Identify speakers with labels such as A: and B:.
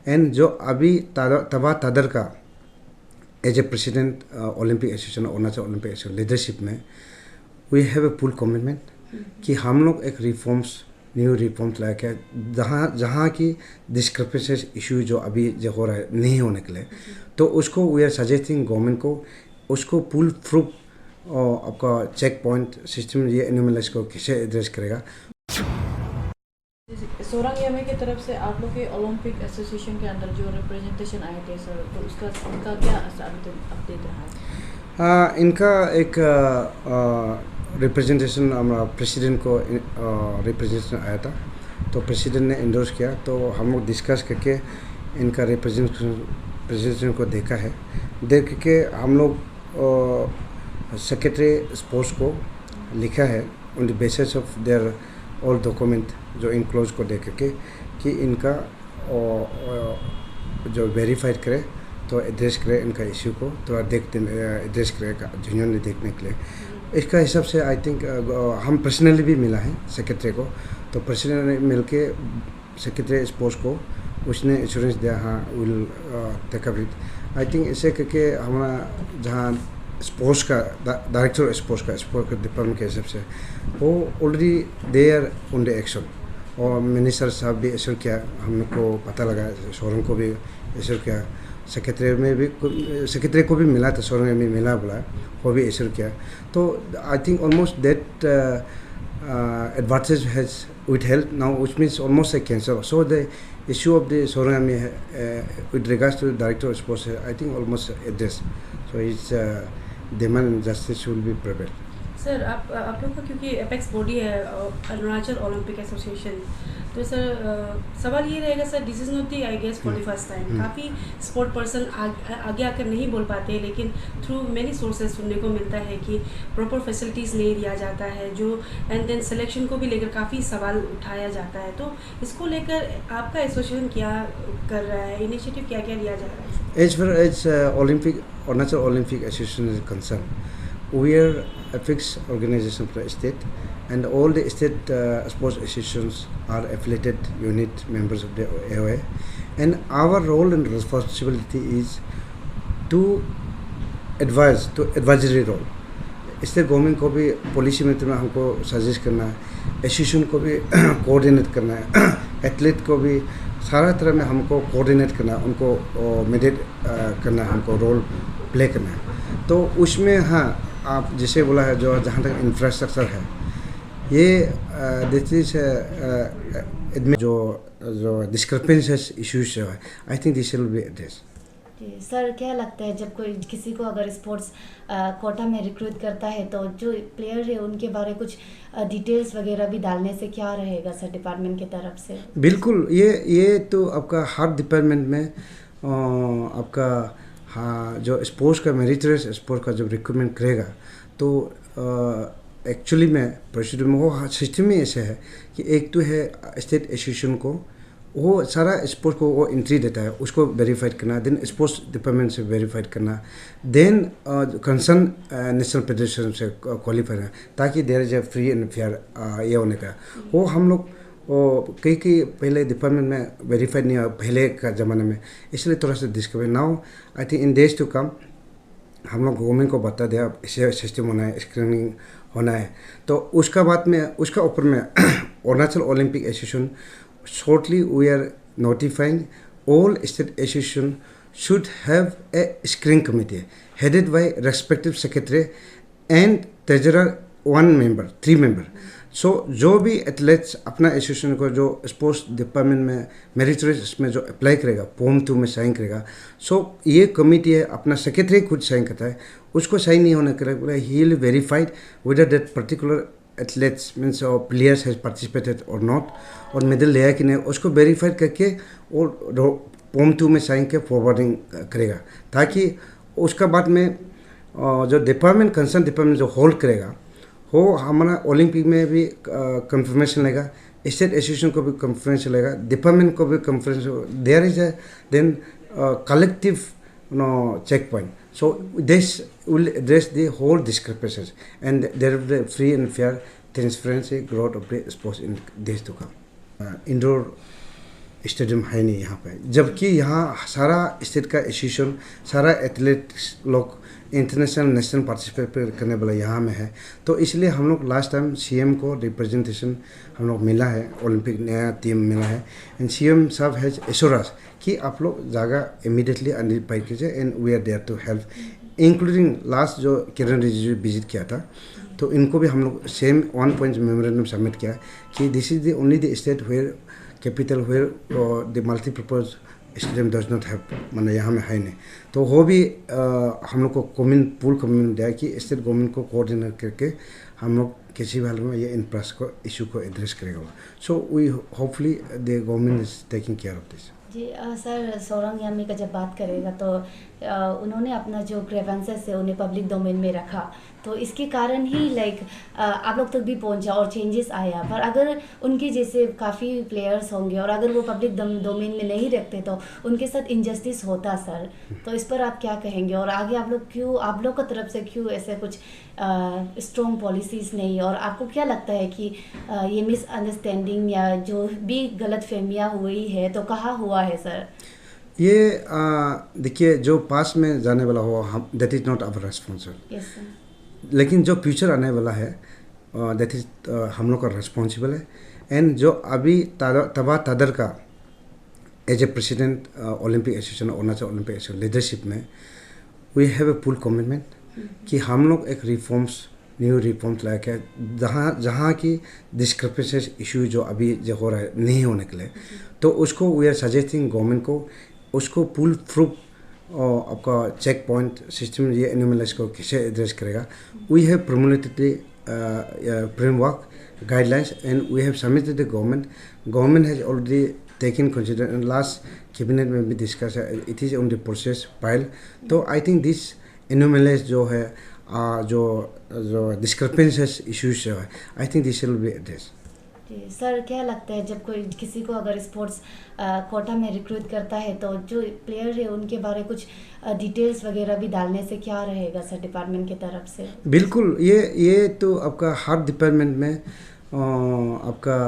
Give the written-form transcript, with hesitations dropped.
A: And जो अभी तबा तदर का as a president Olympic association Arunachal Olympic association leadership में we have a full commitment कि हम लोग एक न्यू रिफॉर्म्स लाए के जहाँ की डिस्क्रिपेंसीज इशू जो अभी जो हो रहा है नहीं होने के लिए, तो उसको वी आर सजेस्टिंग गवर्नमेंट को उसको फुल प्रूफ आपका चेक पॉइंट सिस्टम ये एनिमल्स को कैसे एड्रेस करेगा।
B: सोरंग यामे की तरफ से आप लोग के ओलंपिक एसोसिएशन के अंदर जो रिप्रेजेंटेशन आए थे सर, तो उसका उनका क्या अपडेट रहा है?
A: इनका एक रिप्रेजेंटेशन हमारा प्रेसिडेंट को रिप्रेजेंटेशन आया था, तो प्रेसिडेंट ने इंडोर्स किया, तो हम लोग डिस्कस करके इनका रिप्रेजेंटेशन को देखा है। देख के हम लोग सेक्रेटरी स्पोर्ट्स को लिखा है on the basis of their all document जो इनक्लोज को देख के कि इनका जो वेरीफाइड करे तो एड्रेस करे इनका इश्यू को, तो एड्रेस करेगा यूनियन देखने के लिए। इसका हिसाब से आई थिंक हम पर्सनली भी मिला है सेक्रेटरी को, तो प्रेसिडेंट ने मिल के सेक्रेटरी स्पोर्ट्स को उसने इंश्योरेंस दिया, हाँ will take up it. I think ऐसे करके हमारा जहाँ स्पोर्ट्स का डायरेक्टर स्पोर्ट्स का डिपार्टमेंट के हिसाब से वो already they are on the action, और मिनिस्टर साहब भी ऐसा किया, हम लोग को पता लगा, सोरंग को भी ऐसा किया, सेक्रेटरी को भी मिला था, सोरंग में भी मिला बोला, वो भी ऐसा किया। तो I think almost that advantage has withheld now, which means almost a cancel. So the issue of the Sorangami with regards to the director of sports, I think almost addressed. So its demand and justice will be prevailed.
B: Sir आप लोग का क्योंकि apex body है Arunachal Olympic association, तो sir सवाल ये रहेगा sir, this is not the I guess for the first time, काफ़ी स्पोर्ट पर्सन आगे आकर नहीं बोल पाते, लेकिन थ्रू मेनी सोर्सेज सुनने को मिलता है कि प्रॉपर फैसिलिटीज़ नहीं दिया जाता है जो, एंड देन सिलेक्शन को भी लेकर काफ़ी सवाल उठाया जाता है। तो इसको लेकर आपका एसोसिएशन क्या कर रहा है, इनिशिएटिव क्या क्या लिया जा रहा है?
A: As far as Arunachal Olympic Association is concerned, we are a fixed organization for the state, and all the state sports associations are affiliated unit members of the AOA, and our role and responsibility is to advise, to advisory role। State government को भी policy में हमको suggest करना है, association को भी coordinate करना है, एथलीट को भी सारा तरह में हमको कोऑर्डिनेट करना है, उनको मेडिट करना है, हमको रोल प्ले करना है। तो उसमें हाँ आप जैसे बोला है, जो जहाँ तक इंफ्रास्ट्रक्चर है, ये दिस जो डिस्क्रिपेंसीज इश्यूज है, I think this will be address.
C: Sir क्या लगता है जब कोई किसी को अगर स्पोर्ट्स कोटा में रिक्रूट करता है, तो जो प्लेयर है उनके बारे कुछ डिटेल्स वगैरह भी डालने से क्या रहेगा सर डिपार्टमेंट की तरफ से?
A: बिल्कुल, ये तो आपका हर डिपार्टमेंट में आपका हाँ जो स्पोर्ट्स का मेरिटोरियस स्पोर्ट्स का जब रिक्रूटमेंट करेगा, तो एक्चुअली में प्रोसीड्यूर में वो सिस्टम ही ऐसे है कि एक तो है स्टेट एसोसिएशन को वो सारा स्पोर्ट्स को वो एंट्री देता है, उसको वेरीफाइड करना, देन स्पोर्ट्स डिपार्टमेंट से वेरीफाइड करना, देन कंसर्न नेशनल फेडरेशन से क्वालिफाई करना, ताकि there is a free and fair ये होने का। वो हम लोग कई पहले डिपार्टमेंट में वेरीफाइड नहीं हुआ पहले का ज़माने में, इसलिए थोड़ा सा discover. Now I think in days to come हम लोग गवर्नमेंट को बता दिया ऐसे सिस्टम होना है, स्क्रीनिंग होना है, तो उसका बाद में उसका ऊपर में Arunachal Olympic association shortly we are notifying all state association should have a screening committee headed by respective secretary and treasurer, 1 member, 3 member। सो जो भी एथलेट्स अपना एसोसिएशन को जो स्पोर्ट्स डिपार्टमेंट में मेरिटोरियस में जो अप्लाई करेगा, फॉर्म 2 में साइन करेगा, सो ये कमिटी है, अपना सेक्रेटरी खुद साइन करता है, उसको साइन नहीं होने के लिए he will verified whether that particular athletes means players has participated और नॉट, और मेडल लिया कि नहीं, उसको वेरीफाइड करके और फॉर्म 2 में साइन के फॉरवर्डिंग करेगा, ताकि उसका बाद में जो डिपार्टमेंट कंसर्न डिपार्टमेंट जो होल्ड करेगा वो हमारा ओलंपिक में भी कंफर्मेशन लेगा, स्टेट एसोसिएशन को भी कंफर्मेशन लेगा, डिपार्टमेंट को भी confirmation, there is then collective check point. So this will address the whole discrepancies, and there will be free and fair transparency growth of the sports in days to come. Indoor stadium है नहीं यहाँ पे, जबकि यहाँ सारा state का association, सारा athletes लोग इंटरनेशनल नेशनल पार्टिसिपेट करने वाला यहाँ में है। तो इसलिए हम लोग लास्ट टाइम सीएम को रिप्रेजेंटेशन हम लोग मिला है, ओलंपिक नया टीम मिला है, एंड सीएम साहब हैज एश्योर्ड कि आप लोग जगह इमीडिएटली आइडेंटिफाई कीजिए and we are there to help, including last जो किरण रिजिजू विजिट किया था, तो इनको भी हम लोग सेम 1 पॉइंट मेमोरेंडम सबमिट किया कि this is the only the state where capital where the multipurpose stadium does not have, मतलब यहाँ में है नहीं। तो वो भी हम लोग को पूल कम्युनिटी दिया कि स्टेट गवर्नमेंट को कोऑर्डिनेट करके हम लोग किसी भी हाल में ये इंफ्रास्ट्रक्चर को इशू को एड्रेस करेगा। So we hopefully the government is taking care of this.
C: जी सर, सोरंग यामी का जब बात करेगा तो उन्होंने अपना जो ग्रेवेंसेस है उन्हें पब्लिक डोमेन में रखा, तो इसके कारण ही आप लोग तक भी पहुंचा और चेंजेस आया। पर अगर उनके जैसे काफ़ी प्लेयर्स होंगे और अगर वो पब्लिक डोमेन में नहीं रखते तो उनके साथ इनजस्टिस होता सर, तो इस पर आप क्या कहेंगे? और आगे आप लोग की तरफ से क्यों ऐसे कुछ स्ट्रॉन्ग पॉलिसीज़ नहीं, और आपको क्या लगता है कि ये मिसअंडरस्टैंडिंग या जो भी गलत फहमियाँ हुई है तो कहाँ हुआ है सर?
A: ये देखिए, जो पास में जाने वाला हो हम that is not our responsible,
C: yes sir,
A: लेकिन जो फ्यूचर आने वाला है दैट इज हम लोग का रिस्पॉन्सिबल है। एंड जो अभी तबा तदर का as a president Olympic association, Arunachal Olympic association leadership में we have a full commitment कि हम लोग एक न्यू रिफॉर्म्स लाया के जहाँ की डिस्क्रिपेंसीज इशू जो अभी जो हो रहा है नहीं होने के लिए, तो उसको वी आर सजेस्टिंग गवर्नमेंट को उसको फुल प्रूफ और आपका चेक पॉइंट सिस्टम ये एनिमल्स को कैसे एड्रेस करेगा। We have promoted framework guidelines and we have submitted the government has already taken consider and last cabinet में भी डिस्कस है, it is on the process file. तो आई थिंक दिस एनिमल्स जो है जो डिस्क्रिपेंसीज इशूज जो है, I think this will be address.
C: जी सर, क्या लगता है जब कोई किसी को अगर स्पोर्ट्स कोटा में रिक्रूट करता है तो जो प्लेयर है उनके बारे कुछ डिटेल्स वगैरह भी डालने से क्या रहेगा सर डिपार्टमेंट की तरफ से?
A: बिल्कुल, ये तो आपका हर डिपार्टमेंट में आपका